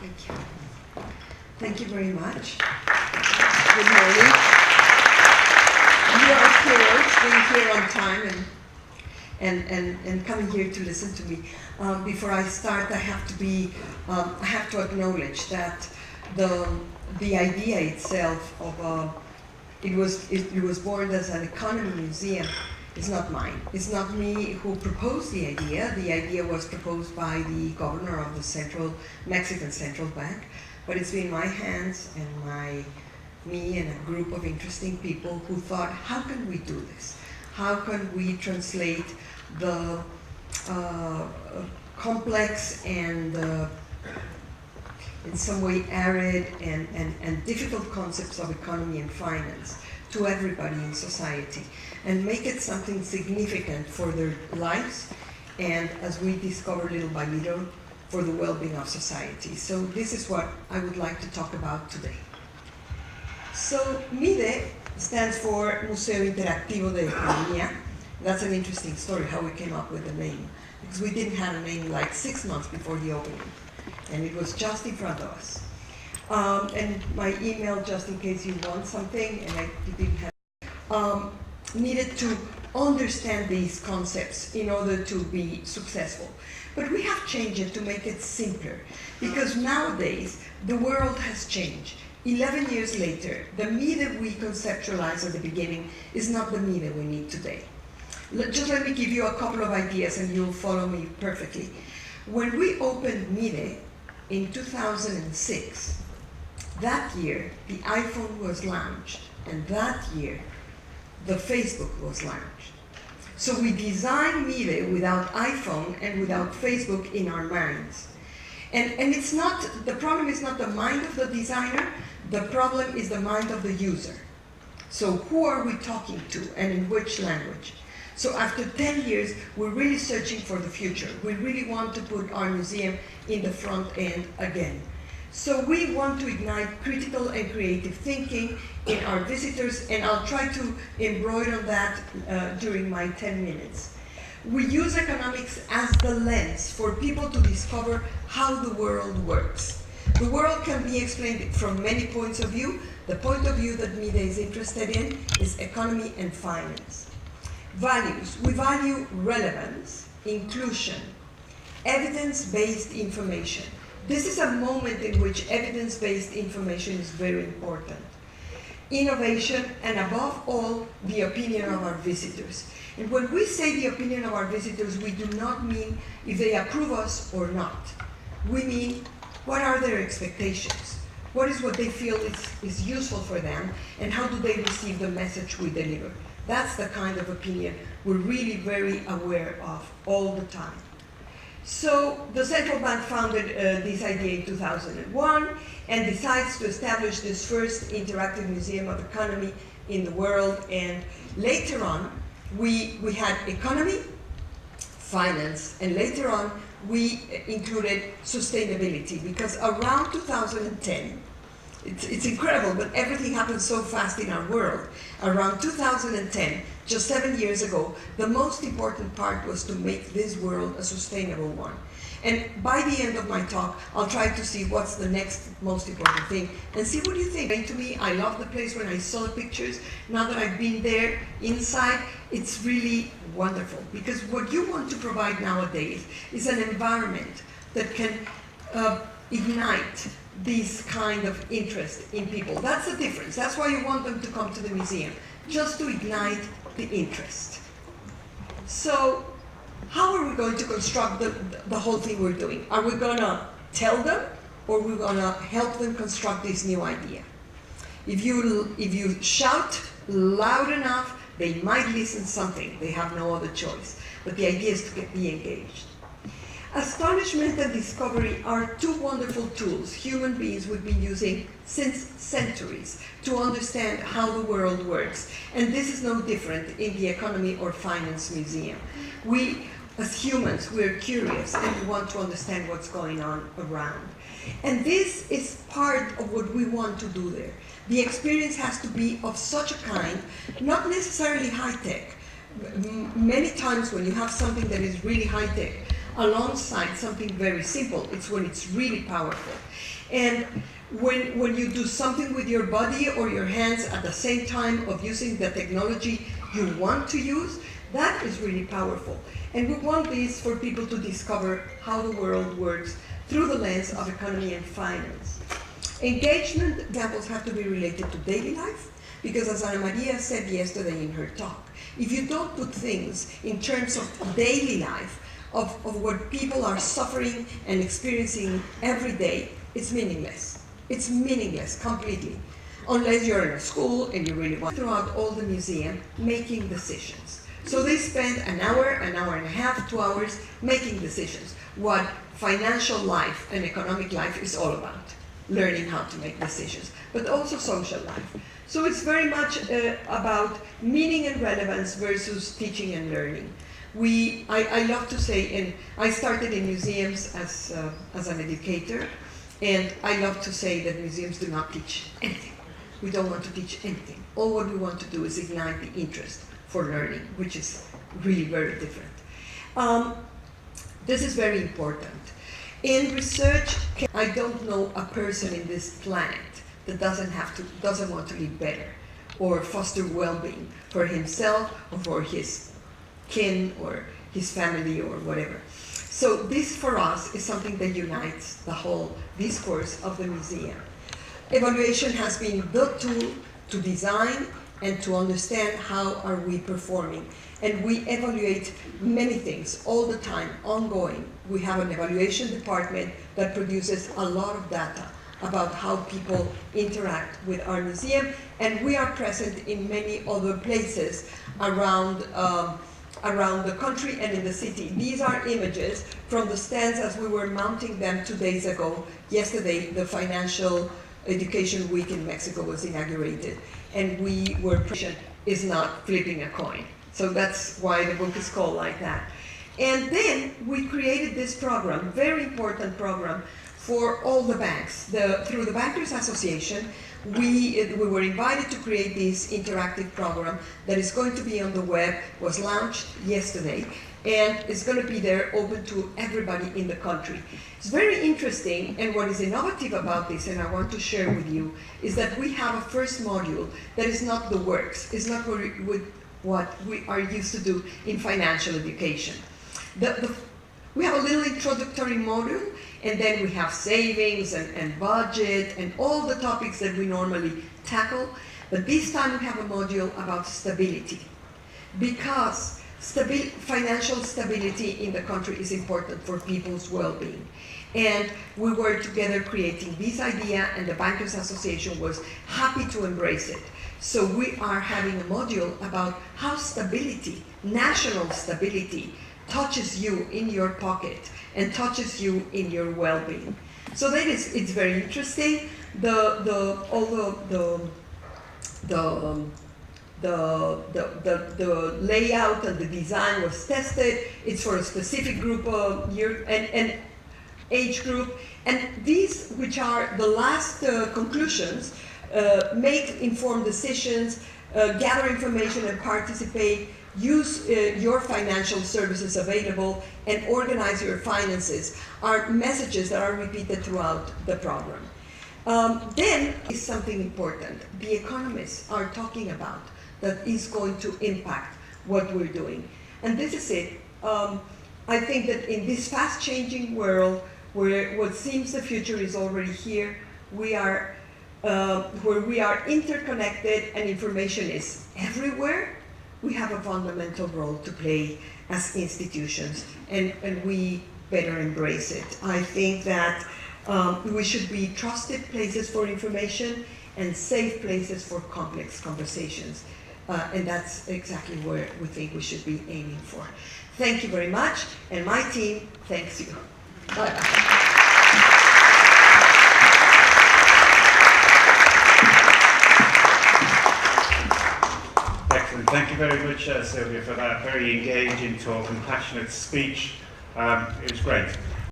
Thank you. Thank you very much. Good morning. You are heroes being here on time and coming here to listen to me. Before I start, I have to acknowledge that the idea itself of it was born as an economy museum. It's not mine. It's not me who proposed the idea. The idea was proposed by the governor of the Mexican Central Bank, but it's been in my hands and me and a group of interesting people who thought, how can we do this? How can we translate the complex and in some way arid and difficult concepts of economy and finance to everybody in society, and make it something significant for their lives, and as we discover little by little, for the well-being of society. So this is what I would like to talk about today. So MIDE stands for Museo Interactivo de Economía. That's an interesting story, how we came up with the name, because we didn't have a name like 6 months before the opening, and it was just in front of us. And my email, just in case you want something, and I didn't have, needed to understand these concepts in order to be successful. But we have changed it to make it simpler, because nowadays the world has changed. 11 years later, the MIDE we conceptualized at the beginning is not the MIDE we need today. Just let me give you a couple of ideas and you'll follow me perfectly. When we opened MIDE in 2006, that year, the iPhone was launched, and that year, the Facebook was launched. So we designed MIDE without iPhone and without Facebook in our minds. And it's not, the problem is not the mind of the designer, the problem is the mind of the user. So who are we talking to and in which language? So after 10 years, we're really searching for the future. We really want to put our museum in the front end again. So we want to ignite critical and creative thinking in our visitors, and I'll try to embroider on that during my 10 minutes. We use economics as the lens for people to discover how the world works. The world can be explained from many points of view. The point of view that MIDE is interested in is economy and finance. Values. We value relevance, inclusion, evidence-based information. This is a moment in which evidence-based information is very important. Innovation, and above all, the opinion of our visitors. And when we say the opinion of our visitors, we do not mean if they approve us or not. We mean, what are their expectations? What is what they feel is useful for them, and how do they receive the message we deliver? That's the kind of opinion we're really very aware of all the time. So the central bank founded this idea in 2001 and decides to establish this first interactive museum of economy in the world. And later on, we had economy, finance, and later on, we included sustainability, because around 2010, it's incredible, but everything happens so fast in our world. Around 2010, just 7 years ago, the most important part was to make this world a sustainable one. And by the end of my talk, I'll try to see what's the next most important thing and see what you think. To me, I love the place when I saw the pictures. Now that I've been there inside, it's really wonderful, because what you want to provide nowadays is an environment that can ignite this kind of interest in people. That's the difference. That's why you want them to come to the museum, just to ignite the interest. So how are we going to construct the whole thing we're doing? Are we going to tell them, or are we going to help them construct this new idea? If you shout loud enough, they might listen something. They have no other choice. But the idea is to be engaged. Astonishment and discovery are two wonderful tools human beings would be using since centuries to understand how the world works. And this is no different in the Economy or Finance Museum. We, as humans, we're curious and we want to understand what's going on around. And this is part of what we want to do there. The experience has to be of such a kind, not necessarily high-tech. Many times when you have something that is really high-tech, alongside something very simple. It's when it's really powerful. And when you do something with your body or your hands at the same time of using the technology you want to use, that is really powerful. And we want this for people to discover how the world works through the lens of economy and finance. Engagement examples have to be related to daily life, because as Ana Maria said yesterday in her talk, if you don't put things in terms of daily life, of what people are suffering and experiencing every day, it's meaningless. It's meaningless completely, unless you're in a school and you really want. Throughout all the museum, making decisions. So they spend an hour and a half, 2 hours making decisions. What financial life and economic life is all about, learning how to make decisions, but also social life. So it's very much about meaning and relevance versus teaching and learning. I love to say, and I started in museums as an educator, and I love to say that museums do not teach anything. We don't want to teach anything. All what we want to do is ignite the interest for learning, which is really very different. This is very important. In research, I don't know a person in this planet that doesn't want to live better or foster well-being for himself or for his kin or his family or whatever. So this for us is something that unites the whole discourse of the museum. Evaluation has been the tool to design and to understand how are we performing. And we evaluate many things all the time, ongoing. We have an evaluation department that produces a lot of data about how people interact with our museum, and we are present in many other places around the country and in the city. These are images from the stands as we were mounting them 2 days ago. Yesterday, the Financial Education Week in Mexico was inaugurated, and we were is not flipping a coin. So that's why the book is called like that. And then we created this program, very important program, for all the banks. Through the Bankers Association, we were invited to create this interactive program that is going to be on the web, was launched yesterday, and it's going to be there open to everybody in the country. It's very interesting, and what is innovative about this, and I want to share with you, is that we have a first module that is not the works, it's not what we are used to do in financial education. We have a little introductory module, and then we have savings and budget and all the topics that we normally tackle. But this time we have a module about stability, because financial stability in the country is important for people's well-being. And we were together creating this idea, and the Bankers Association was happy to embrace it. So we are having a module about how stability, national stability, touches you in your pocket and touches you in your well-being. So it's very interesting. The layout and the design was tested. It's for a specific group of year and age group. And these, which are the last conclusions, make informed decisions, gather information and participate, use your financial services available, and organize your finances, are messages that are repeated throughout the program. Then is something important the economists are talking about that is going to impact what we're doing. And this is it. I think that in this fast-changing world, where what seems the future is already here, we are where we are interconnected and information is everywhere, we have a fundamental role to play as institutions, and we better embrace it. I think that we should be trusted places for information and safe places for complex conversations. And that's exactly where we think we should be aiming for. Thank you very much, and my team thanks you. Bye-bye. Thank you very much, Silvia, for that very engaging talk and passionate speech. It was great.